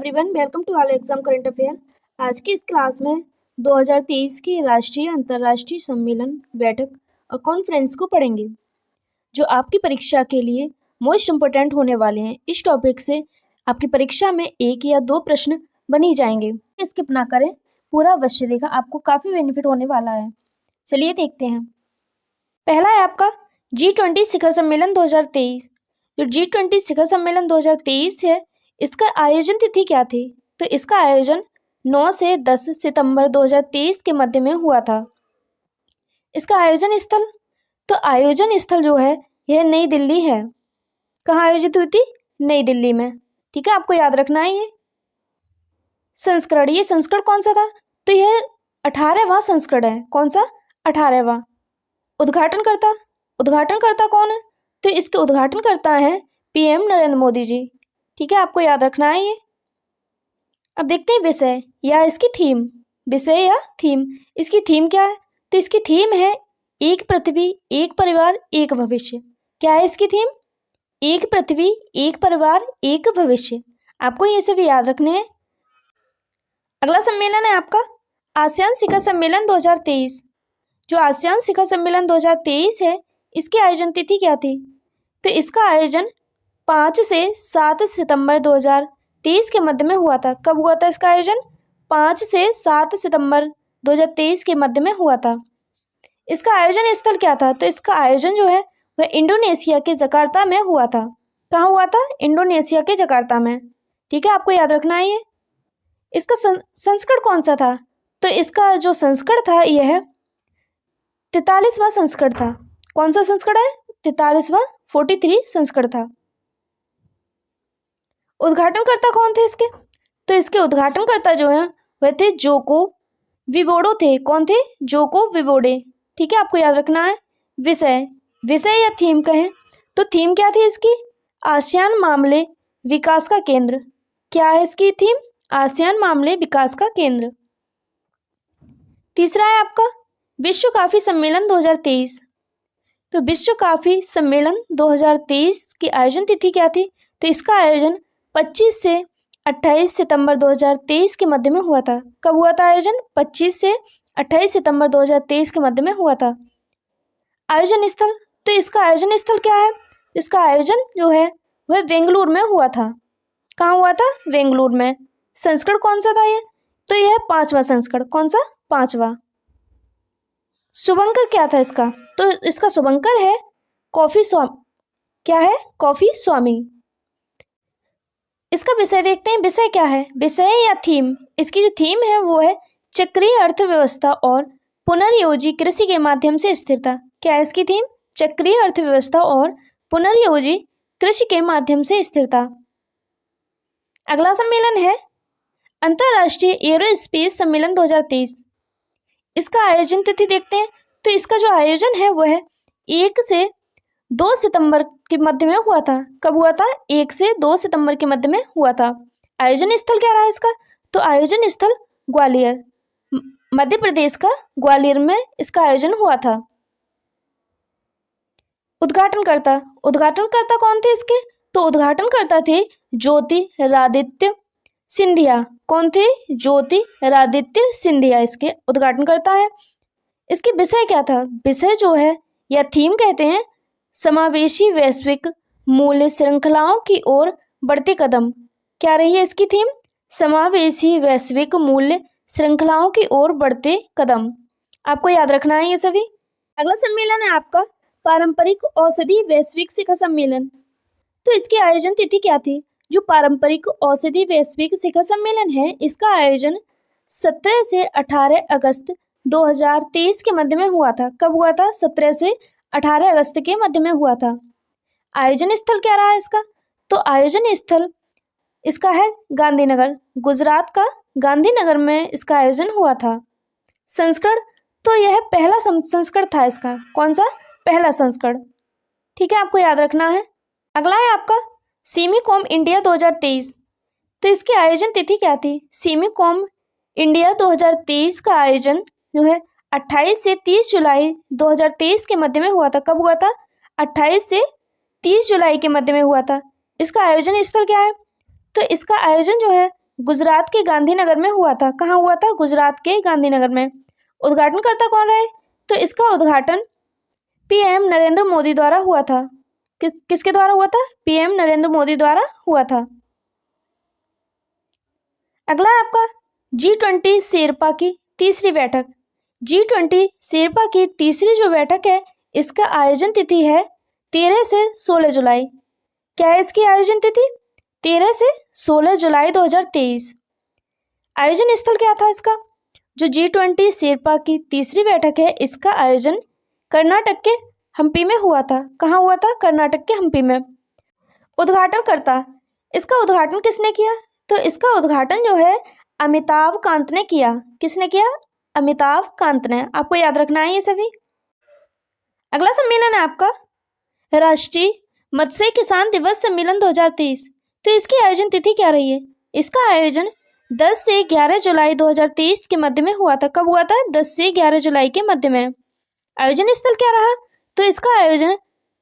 Everyone, welcome to all exam current affair. आज की इस क्लास में 2023 की राष्ट्रीय अंतर्राष्ट्रीय सम्मेलन, बैठक और कॉन्फ्रेंस को पढ़ेंगे जो आपकी परीक्षा के लिए मोस्ट इम्पोर्टेंट होने वाले हैं। इस टॉपिक से आपकी परीक्षा में 1 या 2 प्रश्न बन ही जाएंगे। स्किप ना करें, पूरा अवश्य देखा, आपको काफ़ी बेनिफिट होने वाला है। चलिए देखते हैं। पहला है आपका G20 शिखर सम्मेलन 2023। जो G20 शिखर सम्मेलन 2023 है, इसका आयोजन तिथि क्या थी? तो इसका आयोजन 9 से 10 सितंबर 2023 के मध्य में हुआ था। इसका आयोजन स्थल, तो आयोजन स्थल जो है यह नई दिल्ली है। कहाँ आयोजित हुई थी? नई दिल्ली में। ठीक है, आपको याद रखना है। ये संस्करण कौन सा था? तो यह 18वां संस्करण है। कौन सा? 18वां। उद्घाटनकर्ता कौन है? तो इसके उद्घाटनकर्ता हैं PM नरेंद्र मोदी जी। ठीक है, आपको याद रखना है ये। अब देखते हैं विषय या इसकी थीम। विषय या थीम, इसकी थीम क्या है? तो इसकी थीम है एक पृथ्वी, एक परिवार, एक भविष्य। क्या है इसकी थीम? एक पृथ्वी, एक परिवार, एक भविष्य। आपको ये सभी याद रखने हैं। अगला सम्मेलन है आपका आसियान शिखर सम्मेलन 2023। जो आसियान शिखर सम्मेलन 2023 है, इसकी आयोजन तिथि क्या थी? तो इसका आयोजन 5 से 7 सितंबर 2023 के मध्य में हुआ था। कब हुआ था इसका आयोजन? 5 से 7 सितंबर 2023 के मध्य में हुआ था। इसका आयोजन स्थल क्या था? तो इसका आयोजन जो है वह इंडोनेशिया के जकार्ता में हुआ था। कहाँ हुआ था? इंडोनेशिया के जकार्ता में। ठीक है, आपको याद रखना है ये। इसका संस्करण कौन सा था? तो इसका जो संस्करण था यह 43वां संस्करण था। कौन सा संस्करण है? 43वां, 43 संस्करण था। उद्घाटनकर्ता कौन थे इसके? तो इसके उद्घाटनकर्ता जो हैं वह थे जोको विडोडो थे। कौन थे? Joko Widodo. ठीक है, आपको याद रखना है। विषय या थीम कहें तो थीम क्या थी इसकी? आसियान मामले विकास का केंद्र। क्या है इसकी थीम? आसियान मामले विकास का केंद्र। तीसरा है आपका विश्व कॉफी सम्मेलन 2023। तो विश्व कॉफी सम्मेलन 2023 की आयोजन तिथि क्या थी? तो इसका आयोजन 25 से 28 सितंबर 2023 के मध्य में हुआ था। कब हुआ था आयोजन? 25 से 28 सितंबर 2023 के मध्य में हुआ था। आयोजन स्थल, तो इसका आयोजन स्थल क्या है? इसका आयोजन जो है वह बेंगलुरु में हुआ था। कहाँ हुआ था? बेंगलुरु में। संस्करण कौन सा था ये? तो यह 5वां संस्करण। कौन सा? 5वां। शुभंकर क्या था इसका? तो इसका शुभंकर है कॉफी स्वामी। क्या है? कॉफी स्वामी। इसका विषय देखते हैं। विषय क्या है? विषय या थीम, इसकी जो थीम है वो है चक्रीय अर्थव्यवस्था और पुनर्योजी कृषि के माध्यम से स्थिरता। क्या है इसकी थीम? चक्रीय अर्थव्यवस्था और पुनर्योजी कृषि के माध्यम से स्थिरता। अगला सम्मेलन है अंतर्राष्ट्रीय एरोस्पेस सम्मेलन 2023। इसका आयोजन तिथि देखते हैं। तो इसका जो आयोजन है वह 1 से 2 सितंबर के मध्य में हुआ था। कब हुआ था? 1 से 2 सितंबर के मध्य में हुआ था। आयोजन स्थल क्या रहा इसका? तो आयोजन स्थल ग्वालियर, मध्य प्रदेश का ग्वालियर में इसका आयोजन हुआ था। उद्घाटनकर्ता कौन थे इसके? तो उद्घाटनकर्ता थे ज्योतिरादित्य सिंधिया। कौन थे? ज्योतिरादित्य सिंधिया इसके उद्घाटनकर्ता है। इसके विषय क्या था? विषय जो है या थीम कहते हैं समावेशी वैश्विक मूल्य श्रृंखलाओं की ओर बढ़ते कदम। क्या रही है इसकी थीम? समावेशी वैश्विक मूल्य श्रृंखलाओं की ओर बढ़ते कदम। आपको याद रखना है ये सभी। अगला सम्मेलन है आपका पारंपरिक औषधि वैश्विक शिखर सम्मेलन। तो इसकी आयोजन तिथि क्या थी? जो पारंपरिक औषधि वैश्विक शिखर सम्मेलन है, इसका आयोजन 17 से 18 अगस्त 2023 के मध्य में हुआ था। कब हुआ था? 17 से 18 अगस्त के मध्य में हुआ था। आयोजन स्थल क्या रहा इसका? तो आयोजन स्थल इसका है गांधीनगर, गुजरात का गांधीनगर में इसका आयोजन हुआ था। संस्करण, तो यह पहला संस्करण था इसका। कौन सा? पहला संस्करण। ठीक है, आपको याद रखना है। अगला है आपका सिमिकॉम इंडिया 2023। तो इसकी आयोजन तिथि क्या थी? सिमिकॉम इंडिया 2023 का आयोजन जो है 28 से 30 जुलाई 2023 के मध्य में हुआ था। कब हुआ था? 28 से 30 जुलाई के मध्य में हुआ था। इसका आयोजन स्थल क्या है? तो इसका आयोजन जो है गुजरात के गांधीनगर में हुआ था। कहाँ हुआ था? गुजरात के गांधीनगर में। उद्घाटनकर्ता कौन रहे? तो इसका उद्घाटन पीएम नरेंद्र मोदी द्वारा हुआ था। किसके द्वारा हुआ था? पीएम नरेंद्र मोदी द्वारा हुआ था। अगला है आपका G20 शेरपा की तीसरी बैठक। G20 शेरपा की तीसरी जो बैठक है, इसका आयोजन तिथि है 13 से 16 जुलाई। क्या है इसकी आयोजन तिथि? 13 से 16 जुलाई 2023। आयोजन स्थल क्या था इसका? जो G20 शेरपा की तीसरी बैठक है, इसका आयोजन कर्नाटक के हम्पी में हुआ था। कहाँ हुआ था? कर्नाटक के हम्पी में। उद्घाटनकर्ता, इसका उद्घाटन किसने किया? तो इसका उद्घाटन जो है अमिताभ कांत ने किया। किसने किया? अमिताभ कांत ने। आपको याद रखना है ये सभी। अगला सम्मेलन है आपका राष्ट्रीय मत्स्य किसान दिवस सम्मेलन 2023। तो इसकी आयोजन तिथि क्या रही है? इसका आयोजन 10 से 11 जुलाई 2023 के मध्य में हुआ था। कब हुआ था? 10 से 11 जुलाई के मध्य में। आयोजन स्थल क्या रहा? तो इसका आयोजन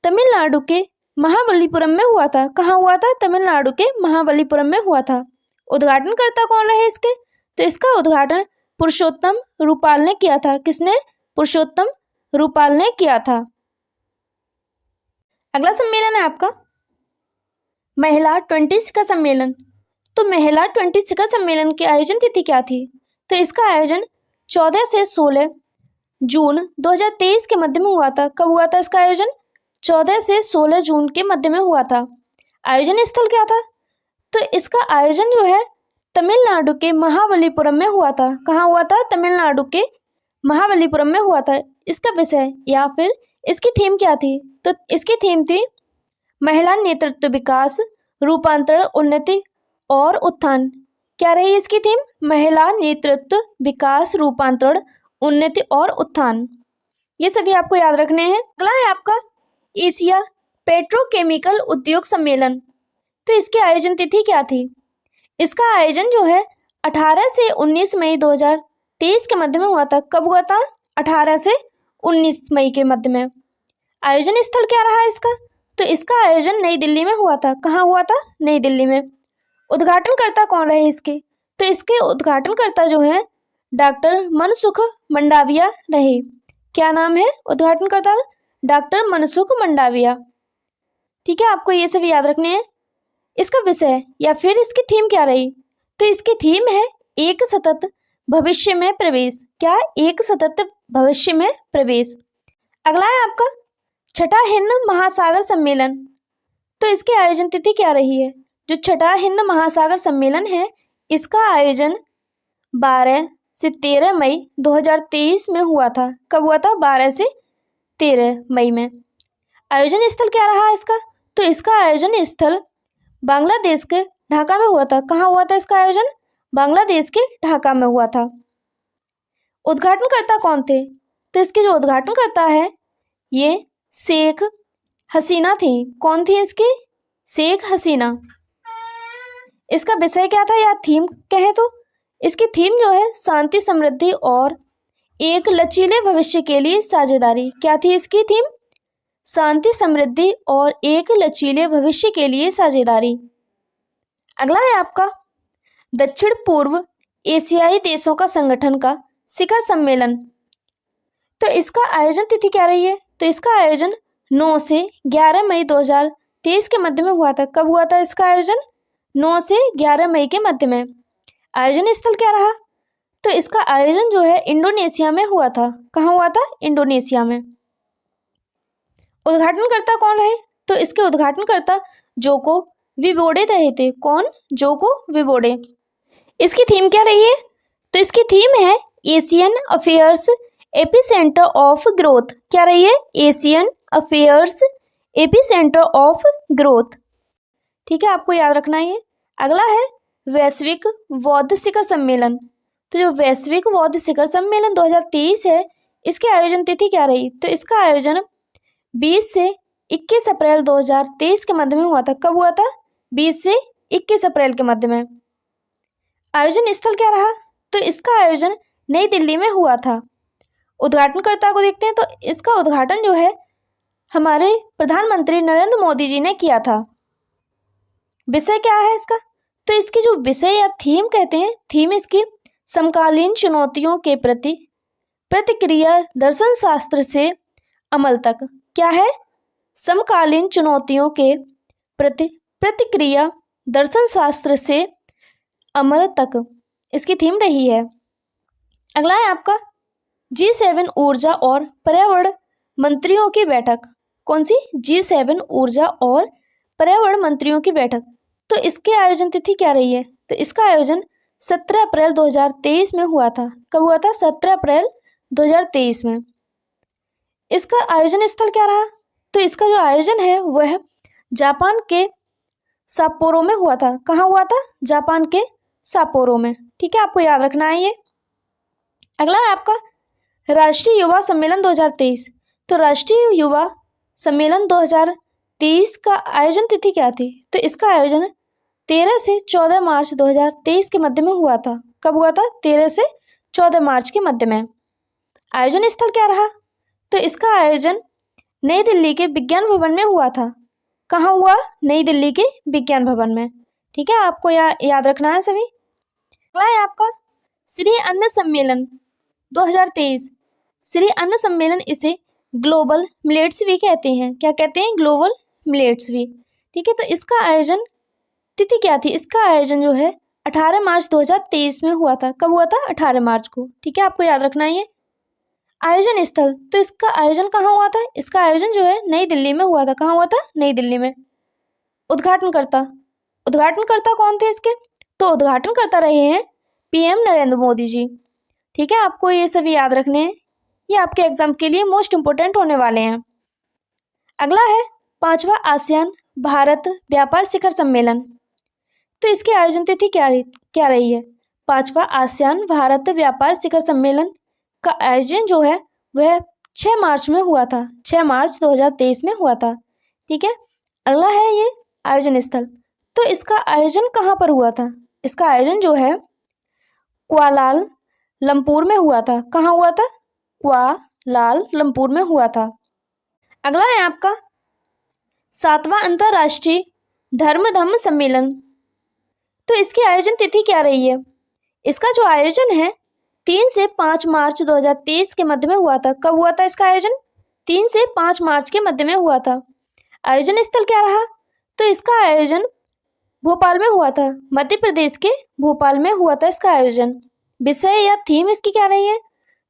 तमिलनाडु के महाबलीपुरम में हुआ था। कहाँ हुआ था? तमिलनाडु के महाबलीपुरम में हुआ था। उद्घाटनकर्ता कौन रहे इसके? तो इसका उद्घाटन पुरुषोत्तम रूपाल ने किया था। किसने? पुरुषोत्तम रूपाल ने किया था। अगला सम्मेलन है आपका महिला 20 शिखर सम्मेलन। तो महिला 20 शिखर सम्मेलन की आयोजन तिथि क्या थी? तो इसका आयोजन 14 से 16 जून 2023 के मध्य में हुआ था। कब हुआ था इसका आयोजन? 14 से 16 जून के मध्य में हुआ था। आयोजन स्थल क्या था? तो इसका आयोजन जो है तमिलनाडु के महाबलीपुरम में हुआ था। कहाँ हुआ था? तमिलनाडु के महाबलीपुरम में हुआ था। इसका विषय या फिर इसकी थीम क्या थी? तो इसकी थीम थी महिला नेतृत्व विकास, रूपांतरण, उन्नति और उत्थान। क्या रही इसकी थीम? महिला नेतृत्व विकास, रूपांतरण, उन्नति और उत्थान। ये सभी आपको याद रखने हैं। अगला है आपका एशिया पेट्रोकेमिकल उद्योग सम्मेलन। तो इसकी आयोजन तिथि क्या थी? इसका आयोजन जो है 18 से 19 मई 2023 के मध्य में हुआ था। कब हुआ था? 18 से 19 मई के मध्य में। आयोजन स्थल क्या रहा इसका? तो इसका आयोजन नई दिल्ली में हुआ था। कहाँ हुआ था? नई दिल्ली में। उद्घाटनकर्ता कौन रहे इसके? तो इसके उद्घाटनकर्ता जो है डॉक्टर मनसुख मंडाविया रहे। क्या नाम है उद्घाटनकर्ता? डॉक्टर मनसुख मंडाविया। ठीक है, आपको ये सभी याद रखने हैं। इसका विषय या फिर इसकी थीम क्या रही? तो इसकी थीम है एक सतत भविष्य में प्रवेश। क्या? एक सतत भविष्य में प्रवेश। अगला है आपका छठा हिंद महासागर सम्मेलन। तो इसके आयोजन तिथि क्या रही है? जो छठा हिंद महासागर सम्मेलन है, इसका आयोजन 12 से 13 मई 2023 में हुआ था। कब हुआ था? 12 से 13 मई में। आयोजन स्थल क्या रहा इसका? तो इसका आयोजन स्थल बांग्लादेश के ढाका में हुआ था। कहाँ हुआ था इसका आयोजन? बांग्लादेश के ढाका में हुआ था। उद्घाटनकर्ता कौन थे? तो इसके जो उद्घाटनकर्ता है ये शेख हसीना थी। कौन थी इसकी? शेख हसीना। इसका विषय क्या था या थीम कहे तो इसकी थीम जो है शांति, समृद्धि और एक लचीले भविष्य के लिए साझेदारी। क्या थी इसकी थीम? शांति, समृद्धि और एक लचीले भविष्य के लिए साझेदारी। अगला है आपका दक्षिण पूर्व एशियाई देशों का संगठन का शिखर सम्मेलन। तो इसका आयोजन तिथि क्या रही है? तो इसका आयोजन 9 से 11 मई 2023 के मध्य में हुआ था। कब हुआ था इसका आयोजन? 9 से 11 मई के मध्य में। आयोजन स्थल क्या रहा? तो इसका आयोजन जो है इंडोनेशिया में हुआ था। कहाँ हुआ था? इंडोनेशिया में। उद्घाटनकर्ता कौन रहे? तो इसके उद्घाटनकर्ता जोको विडोडो रहे थे। कौन? Joko Widodo. इसकी थीम क्या रही है? तो इसकी थीम है Asian affairs epicentre of growth. क्या रही है? Asian affairs epicentre of growth. ठीक है, आपको याद रखना है। अगला है वैश्विक बौद्ध शिखर सम्मेलन। तो जो वैश्विक बौद्ध शिखर सम्मेलन 2023 है, इसके आयोजन तिथि क्या रही? तो इसका आयोजन 20 से 21 अप्रैल 2023 के मध्य में हुआ था। कब हुआ था? 20 से 21 अप्रैल के मध्य में। आयोजन स्थल क्या रहा? तो इसका आयोजन नई दिल्ली में हुआ था। उद्घाटनकर्ता को देखते हैं। तो इसका उद्घाटन जो है हमारे प्रधानमंत्री नरेंद्र मोदी जी ने किया था। विषय क्या है इसका? तो इसकी जो विषय या थीम कहते हैं, थीम इसकी समकालीन चुनौतियों के प्रति प्रतिक्रिया दर्शन शास्त्र से अमल तक। क्या है? समकालीन चुनौतियों के प्रति प्रतिक्रिया दर्शन शास्त्र से अमल तक इसकी थीम रही है। अगला है आपका G7 ऊर्जा और पर्यावरण मंत्रियों की बैठक। कौन सी? G7 ऊर्जा और पर्यावरण मंत्रियों की बैठक। तो इसके आयोजन तिथि क्या रही है? तो इसका आयोजन 17 अप्रैल 2023 में हुआ था। कब हुआ था? 17 अप्रैल 2023 में। इसका आयोजन स्थल क्या रहा? तो इसका जो आयोजन है वह जापान के साप्पोरो में हुआ था। कहाँ हुआ था? जापान के साप्पोरो में। ठीक है, आपको याद रखना है ये। अगला है आपका राष्ट्रीय युवा सम्मेलन 2023। तो राष्ट्रीय युवा सम्मेलन 2023 का आयोजन तिथि क्या थी? तो इसका आयोजन 13 से 14 मार्च 2023 के मध्य में हुआ था। कब हुआ था? 13 से 14 मार्च के मध्य में। आयोजन स्थल क्या रहा? तो इसका आयोजन नई दिल्ली के विज्ञान भवन में हुआ था। कहाँ हुआ? नई दिल्ली के विज्ञान भवन में। ठीक है, आपको याद रखना है सभी। अगला है आपका श्री अन्न सम्मेलन 2023। श्री अन्न सम्मेलन इसे ग्लोबल मिलेट्स वीक कहते हैं। क्या कहते हैं? Global millets week. ठीक है, तो इसका आयोजन तिथि क्या थी? इसका आयोजन जो है 18 मार्च 2023 में हुआ था। कब हुआ था? 18 मार्च को। ठीक है, आपको याद रखना है ये। आयोजन स्थल, तो इसका आयोजन कहाँ हुआ था? इसका आयोजन जो है नई दिल्ली में हुआ था। कहाँ हुआ था? नई दिल्ली में। उद्घाटनकर्ता, उद्घाटनकर्ता कौन थे इसके? तो उद्घाटनकर्ता रहे हैं PM नरेंद्र मोदी जी। ठीक है, आपको ये सभी याद रखने हैं, ये आपके एग्जाम के लिए मोस्ट इंपोर्टेंट होने वाले हैं। अगला है 5वां आसियान भारत व्यापार शिखर सम्मेलन। तो इसकी आयोजन तिथि क्या रही है? 5वां आसियान भारत व्यापार शिखर सम्मेलन का आयोजन जो है वह 6 मार्च में हुआ था। 6 मार्च 2023 में हुआ था। ठीक है, अगला है ये आयोजन स्थल। तो इसका आयोजन कहाँ पर हुआ था? इसका आयोजन जो है कुआलालंपुर में हुआ था। कहाँ हुआ था? कुआलालंपुर में हुआ था। अगला है आपका 7वां अंतर्राष्ट्रीय धर्म सम्मेलन। तो इसकी आयोजन तिथि क्या रही है? इसका जो आयोजन है 3 से 5 मार्च 2023 के मध्य में हुआ था। कब हुआ था इसका आयोजन? 3 से 5 मार्च के मध्य में हुआ था। आयोजन स्थल क्या रहा? तो इसका आयोजन भोपाल में हुआ था। मध्य प्रदेश के भोपाल में हुआ था इसका आयोजन। विषय या थीम इसकी क्या रही है?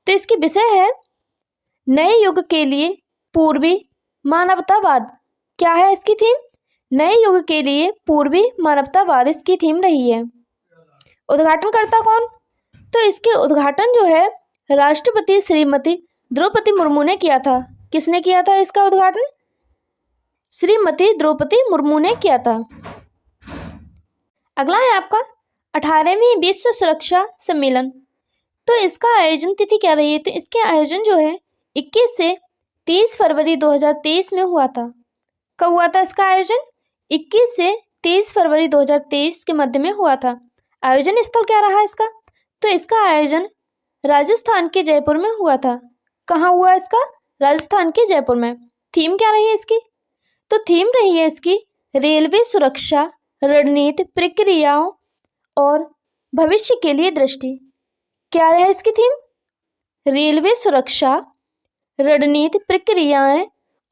तो इसकी विषय है नए युग के लिए पूर्वी मानवतावाद। क्या है इसकी थीम? नए युग के लिए पूर्वी मानवतावाद इसकी थीम रही है। उद्घाटनकर्ता कौन? तो इसके उद्घाटन जो है राष्ट्रपति श्रीमती द्रौपदी मुर्मू ने किया था। किसने किया था इसका उद्घाटन? श्रीमती द्रौपदी मुर्मू ने किया था। अगला है आपका 18वीं विश्व सुरक्षा सम्मेलन। तो इसका आयोजन तिथि क्या रही है? तो इसके आयोजन जो है 21 से 30 फरवरी 2023 में हुआ था। कब हुआ था इसका आयोजन? 21 से 30 फरवरी 2023 के मध्य में हुआ था। आयोजन स्थल क्या रहा इसका? तो इसका आयोजन राजस्थान के जयपुर में हुआ था। कहाँ हुआ इसका? राजस्थान के जयपुर में। थीम क्या रही है इसकी? तो थीम रही है इसकी रेलवे सुरक्षा रणनीति प्रक्रियाओं और भविष्य के लिए दृष्टि। क्या है इसकी थीम? रेलवे सुरक्षा रणनीति प्रक्रियाएं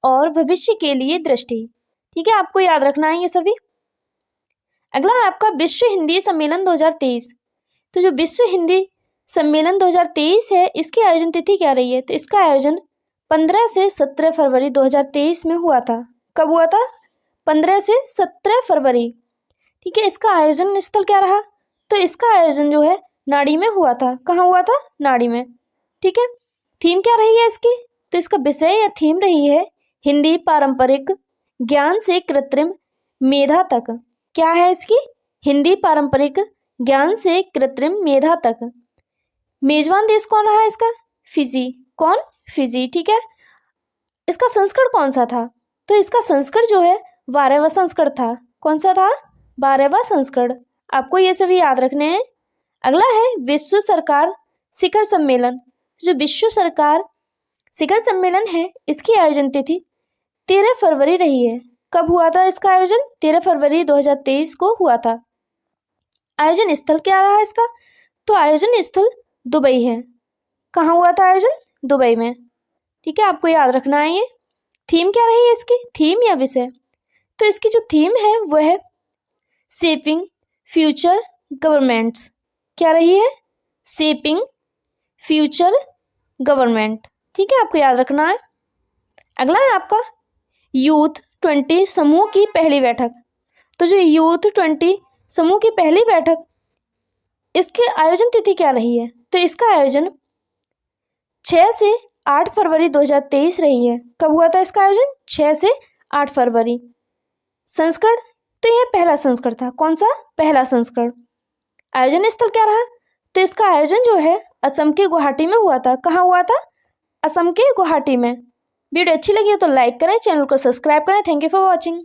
और भविष्य के लिए दृष्टि। ठीक है, आपको याद रखना है ये सभी। अगला है आपका विश्व हिंदी सम्मेलन 2023। तो जो विश्व हिंदी सम्मेलन 2023 है इसकी आयोजन तिथि क्या रही है? तो इसका आयोजन 15 से 17 फरवरी 2023 में हुआ था। कब हुआ था? 15 से 17 फरवरी। ठीक है, इसका आयोजन स्थल क्या रहा? तो इसका आयोजन जो है नाड़ी में हुआ था। कहाँ हुआ था? नाड़ी में। ठीक है, थीम क्या रही है इसकी? तो इसका विषय या थीम रही है हिंदी पारंपरिक ज्ञान से कृत्रिम मेधा तक। क्या है इसकी? हिंदी पारंपरिक ज्ञान से कृत्रिम मेधा तक। मेजबान देश कौन रहा इसका? फिजी। कौन? फिजी। ठीक है, इसका संस्करण कौन सा था? तो इसका संस्करण जो है 12वां संस्करण था। कौन सा था? 12वां संस्करण। आपको ये सभी याद रखने हैं। अगला है विश्व सरकार शिखर सम्मेलन। जो विश्व सरकार शिखर सम्मेलन है इसकी आयोजन तिथि 13 फरवरी रही है। कब हुआ था इसका आयोजन? 13 फरवरी 2023 को हुआ था। आयोजन स्थल क्या रहा इसका? तो आयोजन स्थल दुबई है। कहाँ हुआ था आयोजन? दुबई में। ठीक है, आपको याद रखना है ये। थीम क्या रही है इसकी? थीम या विषय? तो इसकी जो थीम है वो है शेपिंग फ्यूचर गवर्नमेंट्स। क्या रही है? Shaping future government. ठीक है, आपको याद रखना है। अगला है आपका यूथ 20 समूह की पहली बैठक। तो जो यूथ 20 समूह की पहली बैठक, इसकी आयोजन तिथि क्या रही है? तो इसका आयोजन 6 से 8 फरवरी 2023 रही है। कब हुआ था इसका आयोजन? 6 से 8 फरवरी। संस्करण, तो यह पहला संस्करण था। कौन सा? पहला संस्करण। आयोजन स्थल क्या रहा? तो इसका आयोजन जो है असम के गुवाहाटी में हुआ था। कहाँ हुआ था? असम के गुवाहाटी में। वीडियो अच्छी लगी हो तो लाइक करें, चैनल को सब्सक्राइब करें। Thank you for watching.